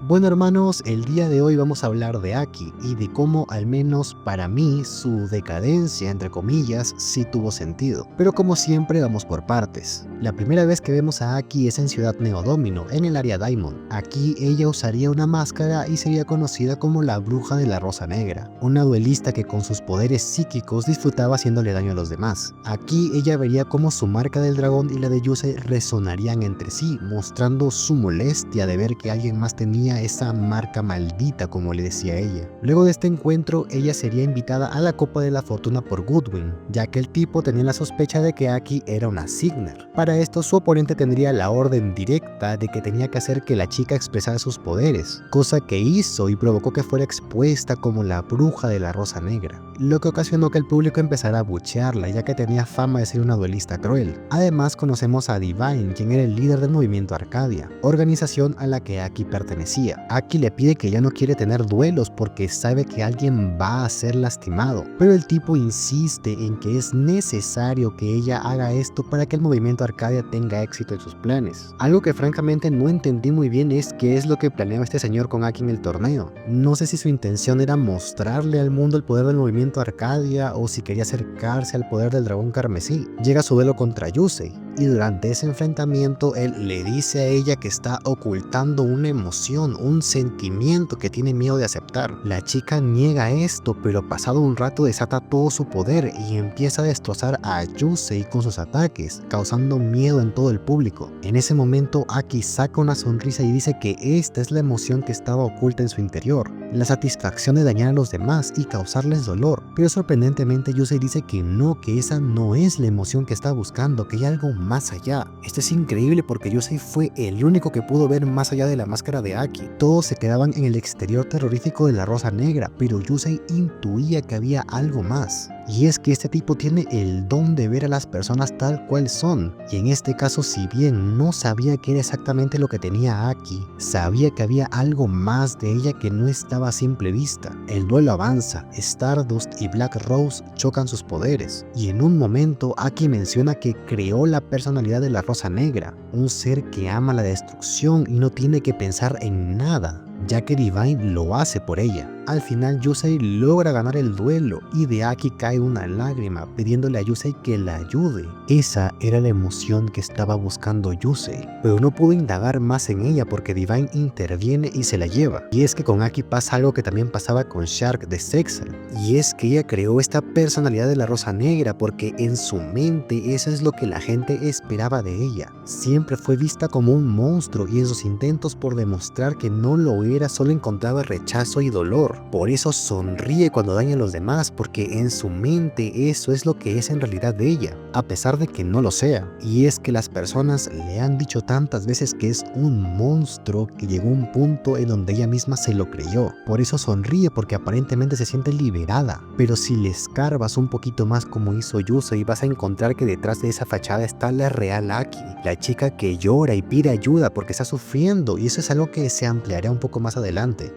Bueno hermanos, el día de hoy vamos a hablar de Aki y de cómo, al menos para mí, su decadencia, entre comillas, sí tuvo sentido. Pero como siempre vamos por partes. La primera vez que vemos a Aki es en Ciudad Neodomino, en el área Diamond. Aquí ella usaría una máscara y sería conocida como la Bruja de la Rosa Negra, una duelista que con sus poderes psíquicos disfrutaba haciéndole daño a los demás. Aquí ella vería cómo su marca del dragón y la de Yusei resonarían entre sí, mostrando su molestia de ver que alguien más tenía esa marca maldita, como le decía ella. Luego de este encuentro, ella sería invitada a la Copa de la Fortuna por Goodwin, ya que el tipo tenía la sospecha de que Aki era una Signer. Para esto, su oponente tendría la orden directa de que tenía que hacer que la chica expresara sus poderes, cosa que hizo y provocó que fuera expuesta como la Bruja de la Rosa Negra, lo que ocasionó que el público empezara a buchearla, ya que tenía fama de ser una duelista cruel. Además, conocemos a Divine, quien era el líder del movimiento Arcadia, organización a la que Aki pertenecía. Aki le pide que ya no quiere tener duelos porque sabe que alguien va a ser lastimado, pero el tipo insiste en que es necesario que ella haga esto para que el movimiento Arcadia tenga éxito en sus planes. Algo que francamente no entendí muy bien es qué es lo que planeaba este señor con Aki en el torneo. No sé si su intención era mostrarle al mundo el poder del movimiento Arcadia o si quería acercarse al poder del dragón carmesí. Llega su duelo contra Yusei, y durante ese enfrentamiento él le dice a ella que está ocultando una emoción, un sentimiento que tiene miedo de aceptar. La chica niega esto, pero pasado un rato desata todo su poder y empieza a destrozar a Yusei con sus ataques, causando miedo en todo el público. En ese momento Aki saca una sonrisa y dice que esta es la emoción que estaba oculta en su interior, la satisfacción de dañar a los demás y causarles dolor. Pero sorprendentemente Yusei dice que no, que esa no es la emoción que está buscando, que hay algo más allá. Esto es increíble porque Yusei fue el único que pudo ver más allá de la máscara de Aki. Todos se quedaban en el exterior terrorífico de la Rosa Negra, pero Yusei intuía que había algo más. Y es que este tipo tiene el don de ver a las personas tal cual son, y en este caso, si bien no sabía qué era exactamente lo que tenía Aki, sabía que había algo más de ella que no estaba a simple vista. El duelo avanza, Stardust y Black Rose chocan sus poderes, y en un momento Aki menciona que creó la personalidad de la Rosa Negra, un ser que ama la destrucción y no tiene que pensar en nada, ya que Divine lo hace por ella. Al final Yusei logra ganar el duelo y de Aki cae una lágrima pidiéndole a Yusei que la ayude. Esa era la emoción que estaba buscando Yusei, pero no pudo indagar más en ella porque Divine interviene y se la lleva. Y es que con Aki pasa algo que también pasaba con Shark de Sexal, y es que ella creó esta personalidad de la Rosa Negra porque en su mente eso es lo que la gente esperaba de ella. Siempre fue vista como un monstruo y en sus intentos por demostrar que no lo era solo encontraba rechazo y dolor. Por eso sonríe cuando daña a los demás, porque en su mente eso es lo que es en realidad de ella, a pesar de que no lo sea. Y es que las personas le han dicho tantas veces que es un monstruo que llegó a un punto en donde ella misma se lo creyó. Por eso sonríe, porque aparentemente se siente liberada. Pero si le escarbas un poquito más como hizo Yusei, vas a encontrar que detrás de esa fachada está la real Aki, la chica que llora y pide ayuda porque está sufriendo, y eso es algo que se ampliará un poco más adelante.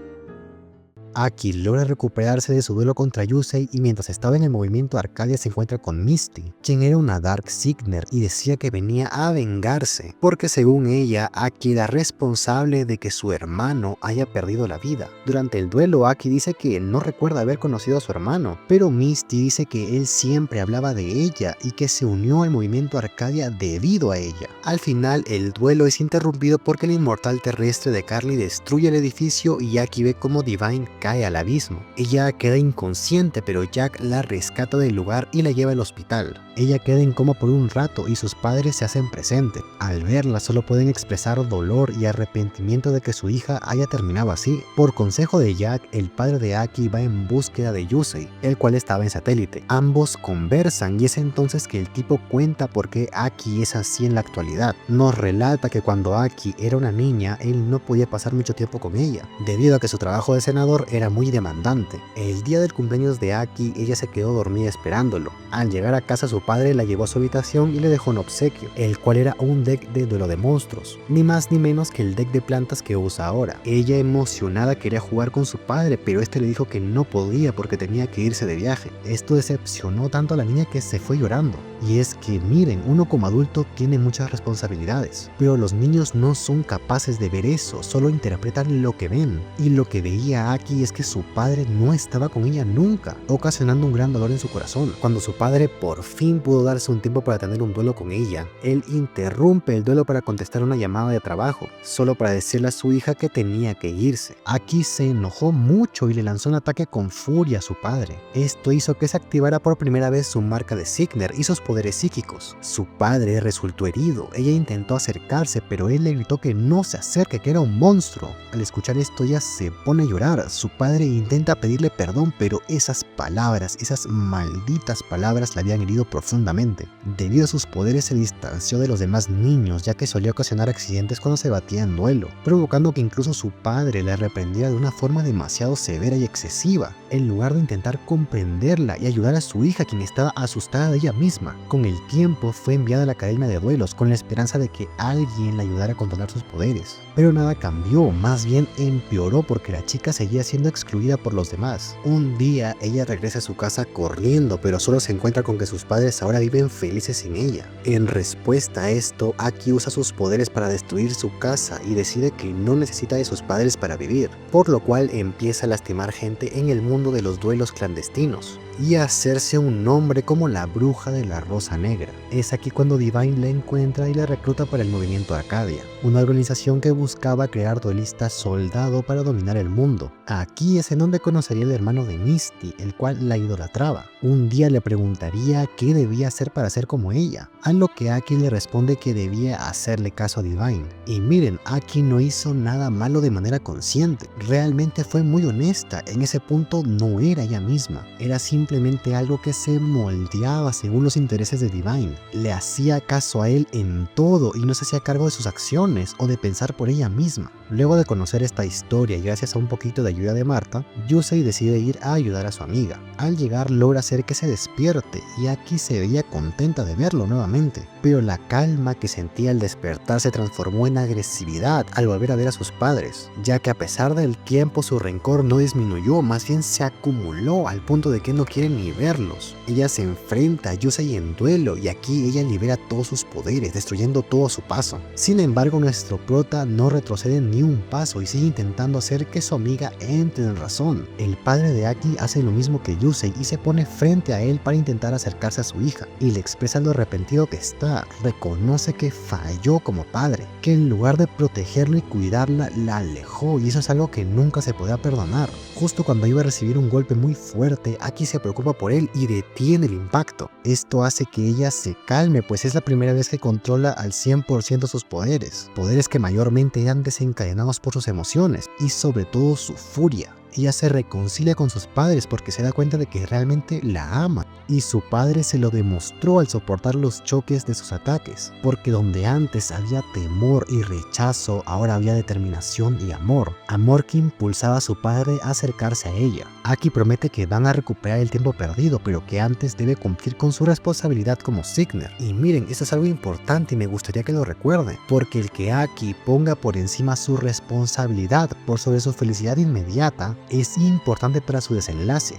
Aki logra recuperarse de su duelo contra Yusei y mientras estaba en el movimiento Arcadia se encuentra con Misty, quien era una Dark Signer y decía que venía a vengarse, porque según ella, Aki era responsable de que su hermano haya perdido la vida. Durante el duelo, Aki dice que no recuerda haber conocido a su hermano, pero Misty dice que él siempre hablaba de ella y que se unió al movimiento Arcadia debido a ella. Al final, el duelo es interrumpido porque el inmortal terrestre de Carly destruye el edificio y Aki ve como Divine cae al abismo. Ella queda inconsciente, pero Jack la rescata del lugar y la lleva al hospital. Ella queda en coma por un rato y sus padres se hacen presentes. Al verla solo pueden expresar dolor y arrepentimiento de que su hija haya terminado así. Por consejo de Jack, el padre de Aki va en búsqueda de Yusei, el cual estaba en satélite. Ambos conversan y es entonces que el tipo cuenta por qué Aki es así en la actualidad. Nos relata que cuando Aki era una niña, él no podía pasar mucho tiempo con ella, debido a que su trabajo de senador era muy demandante. El día del cumpleaños de Aki, ella se quedó dormida esperándolo. Al llegar a casa, su padre la llevó a su habitación y le dejó un obsequio, el cual era un deck de duelo de monstruos, ni más ni menos que el deck de plantas que usa ahora. Ella, emocionada, quería jugar con su padre, pero este le dijo que no podía porque tenía que irse de viaje. Esto decepcionó tanto a la niña que se fue llorando. Y es que miren, uno como adulto tiene muchas responsabilidades, pero los niños no son capaces de ver eso, solo interpretan lo que ven. Y lo que veía Aki es que su padre no estaba con ella nunca, ocasionando un gran dolor en su corazón. Cuando su padre por fin pudo darse un tiempo para tener un duelo con ella, él interrumpe el duelo para contestar una llamada de trabajo, solo para decirle a su hija que tenía que irse. Aki se enojó mucho y le lanzó un ataque con furia a su padre. Esto hizo que se activara por primera vez su marca de Signer y sus poderes psíquicos. Su padre resultó herido. Ella intentó acercarse, pero él le gritó que no se acerque, que era un monstruo. Al escuchar esto, ella se pone a llorar. Su padre intenta pedirle perdón, pero esas palabras, esas malditas palabras la habían herido profundamente. Debido a sus poderes se distanció de los demás niños, ya que solía ocasionar accidentes cuando se batía en duelo, provocando que incluso su padre la reprendiera de una forma demasiado severa y excesiva, en lugar de intentar comprenderla y ayudar a su hija, quien estaba asustada de ella misma. Con el tiempo fue enviada a la academia de duelos con la esperanza de que alguien la ayudara a controlar sus poderes. Pero nada cambió, más bien empeoró porque la chica seguía siendo excluida por los demás. Un día ella regresa a su casa corriendo, pero solo se encuentra con que sus padres ahora viven felices sin ella. En respuesta a esto, Aki usa sus poderes para destruir su casa y decide que no necesita de sus padres para vivir, por lo cual empieza a lastimar gente en el mundo de los duelos clandestinos y a hacerse un nombre como la bruja de la Rosa Negra. Es aquí cuando Divine la encuentra y la recluta para el movimiento Arcadia, una organización que buscaba crear duelistas soldado para dominar el mundo. Aquí es en donde conocería al hermano de Misty, el cual la idolatraba. Un día le preguntaría qué debía hacer para ser como ella, a lo que Aki le responde que debía hacerle caso a Divine. Y miren, Aki no hizo nada malo de manera consciente, realmente fue muy honesta. En ese punto no era ella misma, era simplemente algo que se moldeaba según los intereses de Divine. Le hacía caso a él en todo y no se hacía cargo de sus acciones o de pensar por ella misma. Luego de conocer esta historia y gracias a un poquito de ayuda de Marta, Yusei decide ir a ayudar a su amiga. Al llegar logra hacer que se despierte y Aki se veía contenta de verlo nuevamente, pero la calma que sentía al despertar se transformó en agresividad al volver a ver a sus padres, ya que a pesar del tiempo su rencor no disminuyó, más bien se acumuló al punto de que no quiere ni verlos. Ella se enfrenta a Yusei en duelo y aquí ella libera todos sus poderes, destruyendo todo a su paso. Sin embargo, nuestro prota no retrocede ni un paso y sigue intentando hacer que su amiga entre en razón. El padre de Aki hace lo mismo que Yusei y se pone frente a él para intentar acercarse a su hija y le expresa lo arrepentido que está. Reconoce que falló como padre, que en lugar de protegerla y cuidarla, la alejó, y eso es algo que nunca se podía perdonar. Justo cuando iba a recibir un golpe muy fuerte, Aki se preocupa por él y detiene el impacto. Esto hace que ella se calme, pues es la primera vez que controla al 100% sus poderes que mayormente eran desencadenados por sus emociones y sobre todo su furia. Ella se reconcilia con sus padres porque se da cuenta de que realmente la ama, y su padre se lo demostró al soportar los choques de sus ataques, porque donde antes había temor y rechazo, ahora había determinación y amor que impulsaba a su padre a acercarse a ella. Aki promete que van a recuperar el tiempo perdido, pero que antes debe cumplir con su responsabilidad como Signer. Y miren, esto es algo importante y me gustaría que lo recuerden, porque el que Aki ponga por encima su responsabilidad por sobre su felicidad inmediata es importante para su desenlace.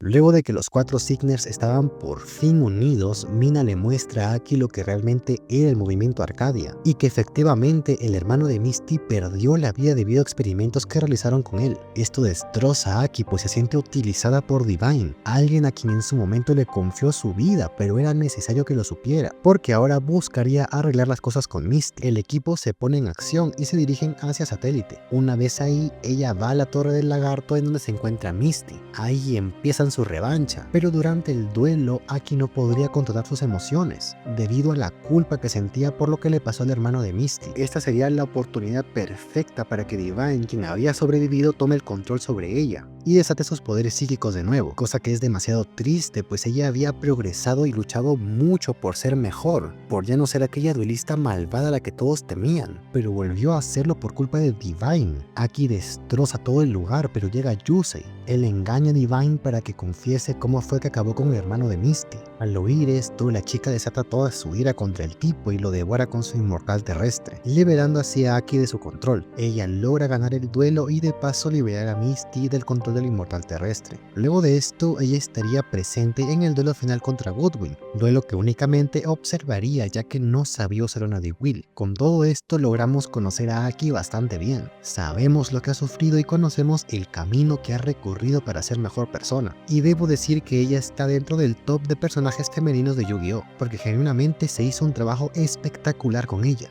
Luego de que los 4 Signers estaban por fin unidos, Mina le muestra a Aki lo que realmente era el movimiento Arcadia, y que efectivamente el hermano de Misty perdió la vida debido a experimentos que realizaron con él. Esto destroza a Aki, pues se siente utilizada por Divine, alguien a quien en su momento le confió su vida, pero era necesario que lo supiera, porque ahora buscaría arreglar las cosas con Misty. El equipo se pone en acción y se dirigen hacia Satélite. Una vez ahí, ella va a la Torre del Lagarto en donde se encuentra Misty. Ahí empiezan querían su revancha, pero durante el duelo Aki no podría controlar sus emociones, debido a la culpa que sentía por lo que le pasó al hermano de Misty. Esta sería la oportunidad perfecta para que Divine, quien había sobrevivido, tome el control sobre ella y desate sus poderes psíquicos de nuevo, cosa que es demasiado triste, pues ella había progresado y luchado mucho por ser mejor, por ya no ser aquella duelista malvada a la que todos temían, pero volvió a hacerlo por culpa de Divine. Aki destroza todo el lugar, pero llega Yusei. Él engaña a Divine para que confiese cómo fue que acabó con el hermano de Misty. Al oír esto, la chica desata toda su ira contra el tipo y lo devora con su inmortal terrestre, liberando así a Aki de su control. Ella logra ganar el duelo y de paso liberar a Misty del control del inmortal terrestre. Luego de esto, ella estaría presente en el duelo final contra Goodwin, duelo que únicamente observaría ya que no sabía usar una de Will. Con todo esto logramos conocer a Aki bastante bien. Sabemos lo que ha sufrido y conocemos el camino que ha recorrido para ser mejor persona. Y debo decir que ella está dentro del top de personajes femeninos de Yu-Gi-Oh! Porque genuinamente se hizo un trabajo espectacular con ella.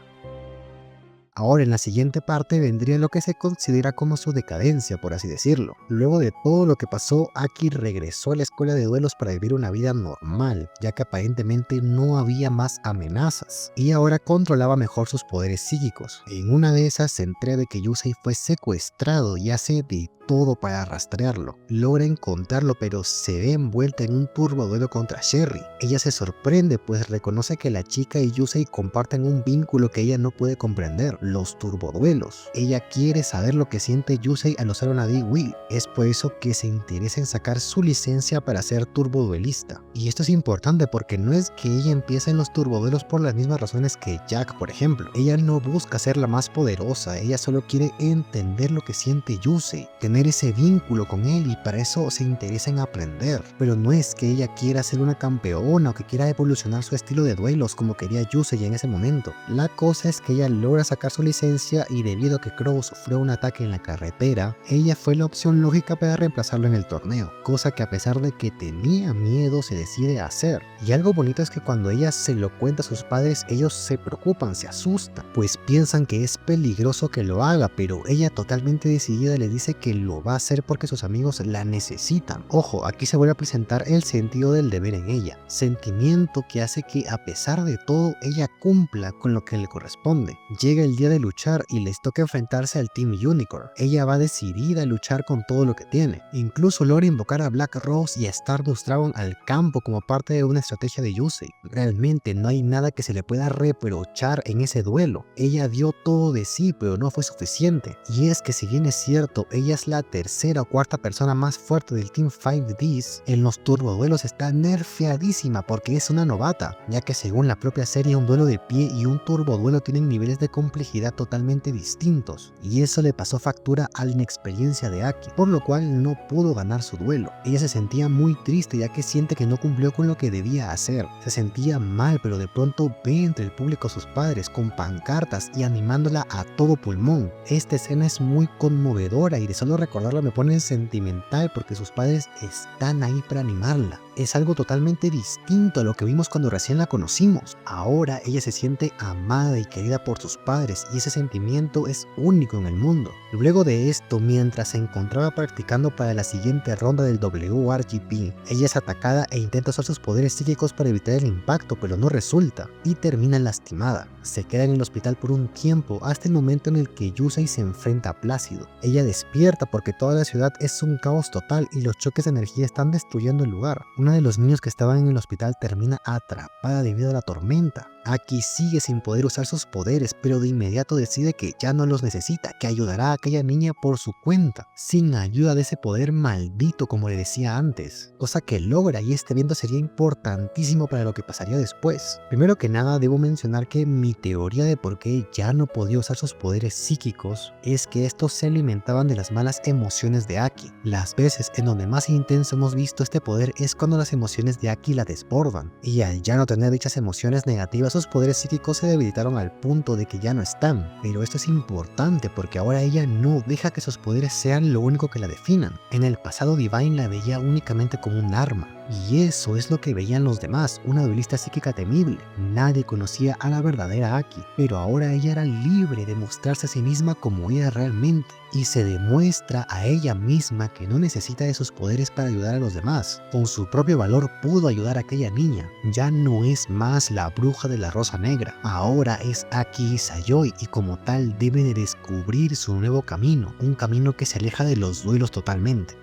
Ahora en la siguiente parte vendría lo que se considera como su decadencia, por así decirlo. Luego de todo lo que pasó, Aki regresó a la escuela de duelos para vivir una vida normal, ya que aparentemente no había más amenazas, y ahora controlaba mejor sus poderes psíquicos. En una de esas se entera de que Yusei fue secuestrado y hace de todo para rastrearlo. Logra encontrarlo, pero se ve envuelta en un turbo duelo contra Sherry. Ella se sorprende, pues reconoce que la chica y Yusei comparten un vínculo que ella no puede comprender, los turboduelos. Ella quiere saber lo que siente Yusei al usar una D-Will. Es por eso que se interesa en sacar su licencia para ser turboduelista. Y esto es importante porque no es que ella empiece en los turboduelos por las mismas razones que Jack, por ejemplo. Ella no busca ser la más poderosa, ella solo quiere entender lo que siente Yusei, tener ese vínculo con él, y para eso se interesa en aprender. Pero no es que ella quiera ser una campeona o que quiera evolucionar su estilo de duelos como quería Yusei en ese momento. La cosa es que ella logra sacar su licencia y debido a que Crow sufrió un ataque en la carretera, ella fue la opción lógica para reemplazarlo en el torneo, cosa que a pesar de que tenía miedo se decide a hacer. Y algo bonito es que cuando ella se lo cuenta a sus padres, ellos se preocupan, se asustan, pues piensan que es peligroso que lo haga, pero ella totalmente decidida le dice que lo va a hacer porque sus amigos la necesitan. Ojo, aquí se vuelve a presentar el sentido del deber en ella, sentimiento que hace que a pesar de todo ella cumpla con lo que le corresponde. Llega el día de luchar y les toca enfrentarse al Team Unicorn. Ella va decidida a luchar con todo lo que tiene. Incluso logra invocar a Black Rose y a Stardust Dragon al campo como parte de una estrategia de Yusei. Realmente no hay nada que se le pueda reprochar en ese duelo. Ella dio todo de sí, pero no fue suficiente. Y es que si bien es cierto, ella es la tercera o cuarta persona más fuerte del Team 5Ds, en los turboduelos está nerfeadísima porque es una novata, ya que según la propia serie un duelo de pie y un turboduelo tienen niveles de complejidad totalmente distintos, y eso le pasó factura a la inexperiencia de Aki, por lo cual no pudo ganar su duelo. Ella se sentía muy triste ya que siente que no cumplió con lo que debía hacer, se sentía mal, pero de pronto ve entre el público a sus padres con pancartas y animándola a todo pulmón. Esta escena es muy conmovedora y de solo recordarla me pone sentimental porque sus padres están ahí para animarla. Es algo totalmente distinto a lo que vimos cuando recién la conocimos. Ahora ella se siente amada y querida por sus padres y ese sentimiento es único en el mundo. Luego de esto, mientras se encontraba practicando para la siguiente ronda del WRGP, ella es atacada e intenta usar sus poderes psíquicos para evitar el impacto, pero no resulta y termina lastimada. Se queda en el hospital por un tiempo hasta el momento en el que Yusei se enfrenta a Plácido. Ella despierta porque toda la ciudad es un caos total y los choques de energía están destruyendo el lugar. Uno de los niños que estaban en el hospital termina atrapada debido a la tormenta. Aki sigue sin poder usar sus poderes, pero de inmediato decide que ya no los necesita, que ayudará a aquella niña por su cuenta, sin ayuda de ese poder maldito como le decía antes, cosa que logra, y este evento sería importantísimo para lo que pasaría después. Primero que nada debo mencionar que mi teoría de por qué ya no podía usar sus poderes psíquicos es que estos se alimentaban de las malas emociones de Aki. Las veces en donde más intenso hemos visto este poder es cuando las emociones de Aki la desbordan, y al ya no tener dichas emociones negativas sus poderes psíquicos se debilitaron al punto de que ya no están. Pero esto es importante porque ahora ella no deja que sus poderes sean lo único que la definan. En el pasado Divine la veía únicamente como un arma, y eso es lo que veían los demás, una duelista psíquica temible. Nadie conocía a la verdadera Aki, pero ahora ella era libre de mostrarse a sí misma como era realmente. y se demuestra a ella misma que no necesita de sus poderes para ayudar a los demás. Con su propio valor pudo ayudar a aquella niña. Ya no es más la bruja de la rosa negra, ahora es Aki Sayoi y como tal debe de descubrir su nuevo camino, un camino que se aleja de los duelos totalmente.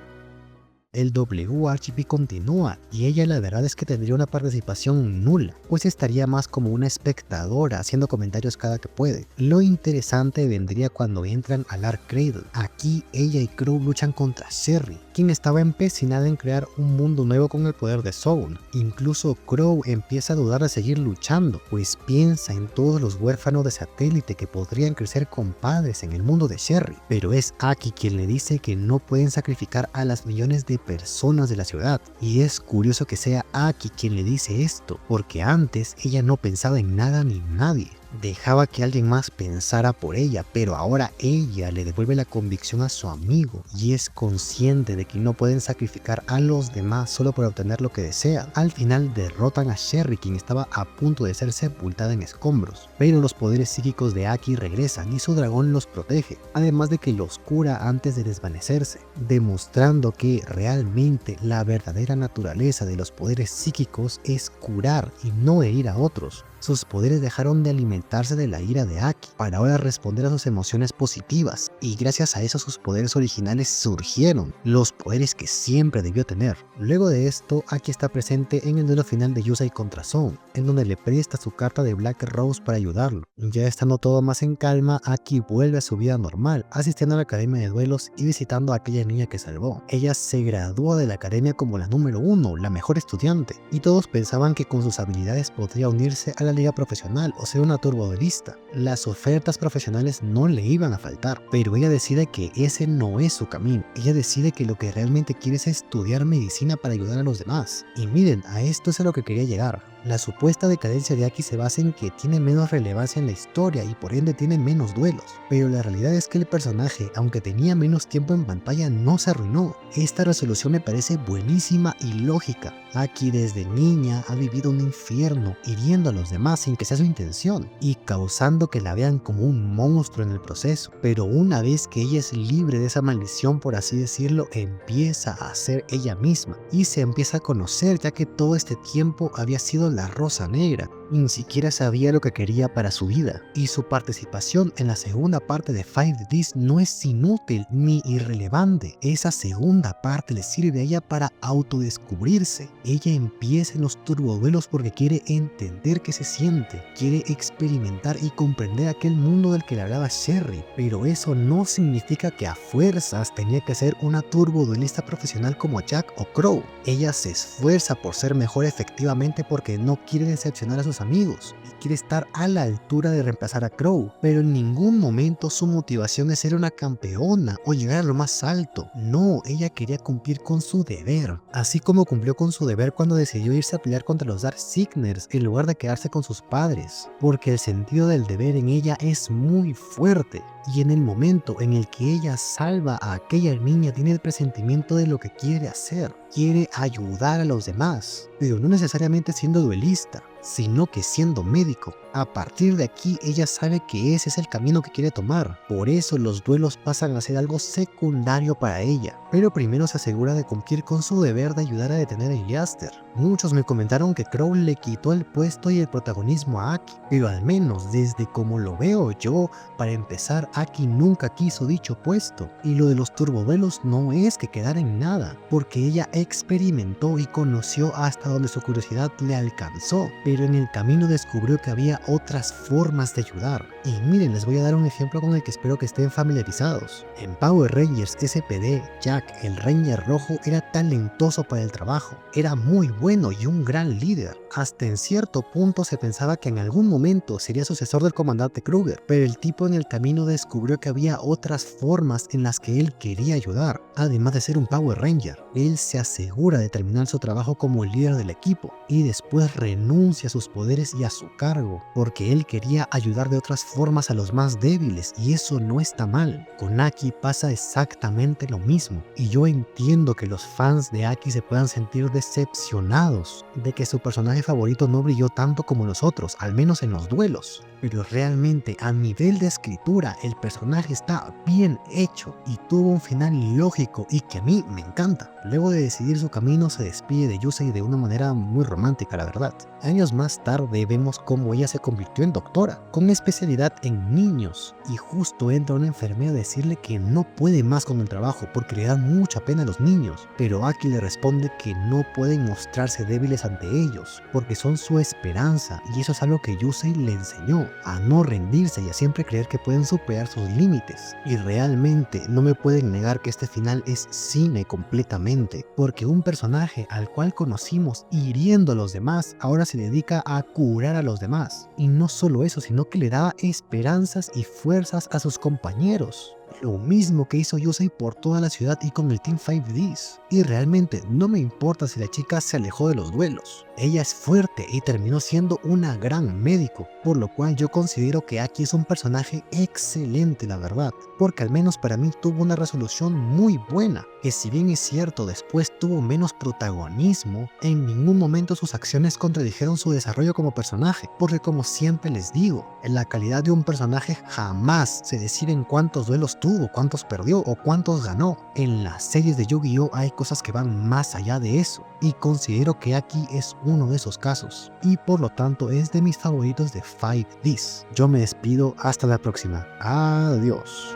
El WRGP continúa y ella la verdad es que tendría una participación nula, pues estaría más como una espectadora haciendo comentarios cada que puede. Lo interesante vendría cuando entran al Ark Cradle. Aquí ella y Crow luchan contra Sherry, quien estaba empecinada en crear un mundo nuevo con el poder de Soul. Incluso Crow empieza a dudar de seguir luchando, pues piensa en todos los huérfanos de satélite que podrían crecer compadres en el mundo de Sherry. Pero es Aki quien le dice que no pueden sacrificar a las millones de personas de la ciudad, y es curioso que sea Aki quien le dice esto, porque antes ella no pensaba en nada ni nadie. Dejaba que alguien más pensara por ella, pero ahora ella le devuelve la convicción a su amigo y es consciente de que no pueden sacrificar a los demás solo por obtener lo que desean. Al final derrotan a Sherry, quien estaba a punto de ser sepultada en escombros, pero los poderes psíquicos de Aki regresan y su dragón los protege, además de que los cura antes de desvanecerse, demostrando que realmente la verdadera naturaleza de los poderes psíquicos es curar y no herir a otros. Sus poderes dejaron de alimentarse de la ira de Aki para ahora responder a sus emociones positivas, y gracias a eso sus poderes originales surgieron, los poderes que siempre debió tener. Luego de esto, Aki está presente en el duelo final de Yusei contra Son, en donde le presta su carta de Black Rose para ayudarlo. Ya estando todo más en calma, Aki vuelve a su vida normal, asistiendo a la academia de duelos y visitando a aquella niña que salvó. Ella se gradúa de la academia como la número 1, la mejor estudiante, y todos pensaban que con sus habilidades podría unirse a la liga profesional o ser una turboduelista. Las ofertas profesionales no le iban a faltar, pero ella decide que ese no es su camino. Ella decide que lo que realmente quiere es estudiar medicina para ayudar a los demás. Y miren, a esto es a lo que quería llegar. La supuesta decadencia de Aki se basa en que tiene menos relevancia en la historia y por ende tiene menos duelos, pero la realidad es que el personaje, aunque tenía menos tiempo en pantalla, no se arruinó. Esta resolución me parece buenísima y lógica. Aki desde niña ha vivido un infierno, hiriendo a los demás sin que sea su intención y causando que la vean como un monstruo en el proceso, pero una vez que ella es libre de esa maldición, por así decirlo, empieza a ser ella misma y se empieza a conocer, ya que todo este tiempo había sido la rosa negra y ni siquiera sabía lo que quería para su vida, y su participación en la segunda parte de 5Ds no es inútil ni irrelevante. Esa segunda parte le sirve a ella para autodescubrirse. Ella empieza en los turboduelos porque quiere entender qué se siente, quiere experimentar y comprender aquel mundo del que le hablaba Sherry, pero eso no significa que a fuerzas tenía que ser una turboduelista profesional como Jack o Crow. Ella se esfuerza por ser mejor efectivamente porque no quiere decepcionar a sus amigos y quiere estar a la altura de reemplazar a Crow, pero en ningún momento su motivación es ser una campeona o llegar a lo más alto. No, ella quería cumplir con su deber, así como cumplió con su deber cuando decidió irse a pelear contra los Darksigners en lugar de quedarse con sus padres, porque el sentido del deber en ella es muy fuerte. Y en el momento en el que ella salva a aquella niña tiene el presentimiento de lo que quiere hacer. Quiere ayudar a los demás, pero no necesariamente siendo duelista, sino que siendo médico. A partir de aquí ella sabe que ese es el camino que quiere tomar, por eso los duelos pasan a ser algo secundario para ella, pero primero se asegura de cumplir con su deber de ayudar a detener a Jaster. Muchos me comentaron que Crow le quitó el puesto y el protagonismo a Aki, pero al menos desde como lo veo yo, para empezar, Aki nunca quiso dicho puesto, y lo de los turboduelos no es que quedara en nada, porque ella experimentó y conoció hasta donde su curiosidad le alcanzó, pero en el camino descubrió que había otras formas de ayudar. Y miren, les voy a dar un ejemplo con el que espero que estén familiarizados. En Power Rangers SPD, Jack, el Ranger rojo, era talentoso para el trabajo, era muy bueno y un gran líder. Hasta en cierto punto se pensaba que en algún momento sería sucesor del comandante Kruger, pero el tipo en el camino descubrió que había otras formas en las que él quería ayudar. Además de ser un Power Ranger, él se asegura de terminar su trabajo como el líder del equipo y después renuncia a sus poderes y a su cargo, porque él quería ayudar de otras formas a los más débiles, y eso no está mal. Con Aki pasa exactamente lo mismo, y yo entiendo que los fans de Aki se puedan sentir decepcionados decepcionados de que su personaje favorito no brilló tanto como los otros, al menos en los duelos. Pero realmente a nivel de escritura el personaje está bien hecho y tuvo un final lógico y que a mí me encanta. Luego de decidir su camino se despide de Yusei de una manera muy romántica, la verdad. Años más tarde vemos cómo ella se convirtió en doctora, con especialidad en niños, y justo entra una enfermera a decirle que no puede más con el trabajo porque le da mucha pena a los niños, pero Aki le responde que no pueden mostrarse débiles ante ellos, porque son su esperanza, y eso es algo que Yusei le enseñó, a no rendirse y a siempre creer que pueden superar sus límites. Y realmente no me pueden negar que este final es cine completamente, porque un personaje al cual conocimos hiriendo a los demás, ahora se dedica a curar a los demás. Y no solo eso, sino que le daba esperanzas y fuerzas a sus compañeros. Lo mismo que hizo Yusei por toda la ciudad y con el Team 5Ds. Y realmente no me importa si la chica se alejó de los duelos. Ella es fuerte y terminó siendo una gran médico, por lo cual yo considero que Aki es un personaje excelente, la verdad, porque al menos para mí tuvo una resolución muy buena, que si bien es cierto después tuvo menos protagonismo, en ningún momento sus acciones contradijeron su desarrollo como personaje, porque como siempre les digo, en la calidad de un personaje jamás se decide en cuántos duelos tuvo, cuántos perdió o cuántos ganó. En las series de Yu-Gi-Oh hay cosas que van más allá de eso, y considero que Aki es uno de esos casos, y por lo tanto es de mis favoritos de 5Ds. Yo me despido, hasta la próxima. Adiós.